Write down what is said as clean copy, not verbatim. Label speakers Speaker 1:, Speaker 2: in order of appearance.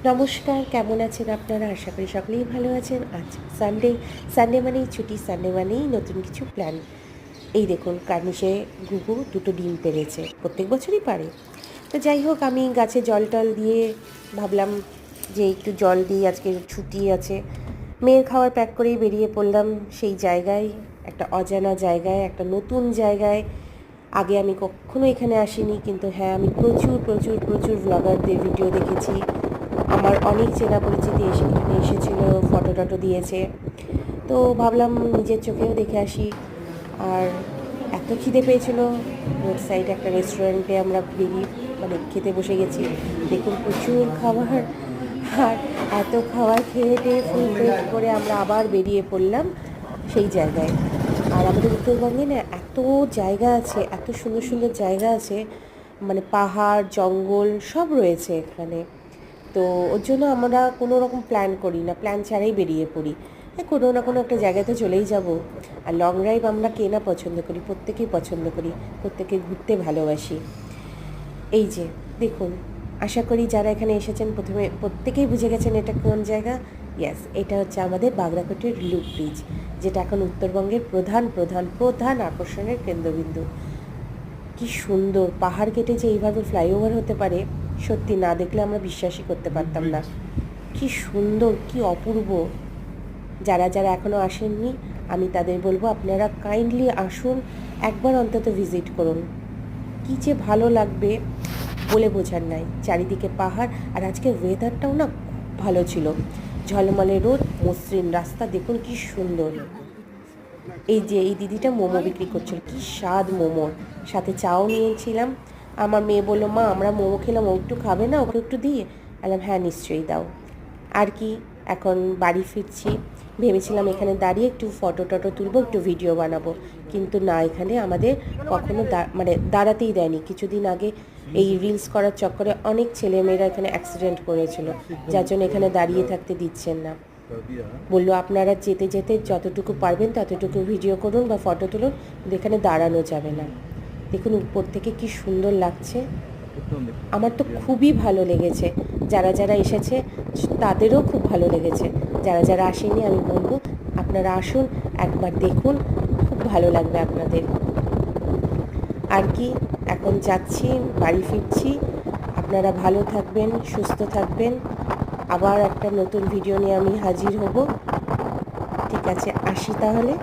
Speaker 1: নমস্কার, কেমন আছেন আপনারা? আশা করি সকলেই ভালো আছেন। আজ সানডে মানেই ছুটি, সানডে মানেই নতুন কিছু প্ল্যান। এই দেখুন কার্নিশে ঘুঘু 2টো ডিম পেড়েছে, প্রত্যেক বছরই পারে। তো যাই হোক, আমি গাছে জল টল দিয়ে ভাবলাম যে একটু জল দিই, আজকে ছুটি আছে। মেয়ের খাবার প্যাক করেই বেরিয়ে পড়লাম সেই জায়গায়, একটা অজানা জায়গায়, একটা নতুন জায়গায়। আগে আমি কখনো এখানে আসিনি, কিন্তু হ্যাঁ, আমি প্রচুর প্রচুর প্রচুর ব্লগারদের ভিডিও দেখেছি। আমার অনেক চেনা পরিচিতি এখানে এসেছিল, ফটো টটো দিয়েছে। তো ভাবলাম নিজের চোখেও দেখে আসি। আর এত খিদে পেয়েছিল, রোড সাইডে একটা রেস্টুরেন্টে আমরা খেতে বসে গেছি। দেখুন প্রচুর খাবার, আর এত খাবার খেয়ে টেয়ে ফুল পেট করে আমরা আবার বেরিয়ে পড়লাম সেই জায়গায়। আর আমাদের উত্তরবঙ্গে না এত জায়গা আছে, এত সুন্দর সুন্দর জায়গা আছে, পাহাড় জঙ্গল সব রয়েছে এখানে। তো ওর জন্য আমরা কোনো রকম প্ল্যান করি না, প্ল্যান ছাড়াই বেরিয়ে পড়ি। কোনো না কোনো একটা জায়গাতে চলেই যাব। আর লং ড্রাইভ আমরা কে না পছন্দ করি, প্রত্যেকেই পছন্দ করি, প্রত্যেকে ঘুরতে ভালোবাসি। এই যে দেখুন, আশা করি যারা এখানে এসেছেন প্রথমে প্রত্যেকেই বুঝে গেছেন এটা কোন জায়গা। ইয়াস, এটা হচ্ছে আমাদের বাগরাকোটের লুপ ব্রিজ, যেটা এখন উত্তরবঙ্গের প্রধান প্রধান প্রধান আকর্ষণের কেন্দ্রবিন্দু। কি সুন্দর! পাহাড় কেটে যে এইভাবে ফ্লাইওভার হতে পারে, সত্যি না দেখলে আমরা বিশ্বাসই করতে পারতাম না। কি সুন্দর, কি অপূর্ব! যারা যারা এখনও আসেননি, আমি তাদের বলবো আপনারা কাইন্ডলি আসুন, একবার অন্তত ভিজিট করুন। কী যে ভালো লাগবে বলে বোঝার নাই। চারিদিকে পাহাড়, আর আজকে ওয়েদারটাও না খুব ভালো ছিল। ঝলমলে রোদ, মসৃণ রাস্তা, দেখুন কি সুন্দর। এই যে এই দিদিটা মোমো বিক্রি করছিল, কি স্বাদ মোমোর, সাথে চাও নিয়েছিলাম। আমার মেয়ে বললো, মা আমরা মোমো খেলাম, ও একটু খাবে না, ওকে একটু দিয়ে বললাম হ্যাঁ নিশ্চয়ই দাও। আর কি, এখন বাড়ি ফিরছি। ভেবেছিলাম এখানে দাঁড়িয়ে একটু ফটো টটো তুলবো, একটু ভিডিও বানাবো, কিন্তু না, এখানে আমাদের কখনো দাঁড়াতেই দেয়নি। কিছুদিন আগে এই রিলস করার চক্করে অনেক ছেলেমেয়েরা এখানে অ্যাক্সিডেন্ট করেছিল, যার জন্য এখানে দাঁড়িয়ে থাকতে দিচ্ছেন না। বললো আপনারা যেতে যেতে যতটুকু পারবেন ততটুকু ভিডিও করুন বা ফটো তুলুন, কিন্তু এখানে দাঁড়ানো যাবে না। দেখুন উপর থেকে কি সুন্দর লাগছে, আমার তো খুবই ভালো লেগেছে। যারা যারা এসেছে তাদেরও খুব ভালো লেগেছে। যারা যারা আসেনি আমি বলবো আপনারা আসুন, একবার দেখুন, খুব ভালো লাগবে আপনাদের। আর কি, এখন যাচ্ছি, বাড়ি ফিরছি। আপনারা ভালো থাকবেন, সুস্থ থাকবেন। আবার একটা নতুন ভিডিও নিয়ে আমি হাজির হব। ঠিক আছে, আসি তাহলে।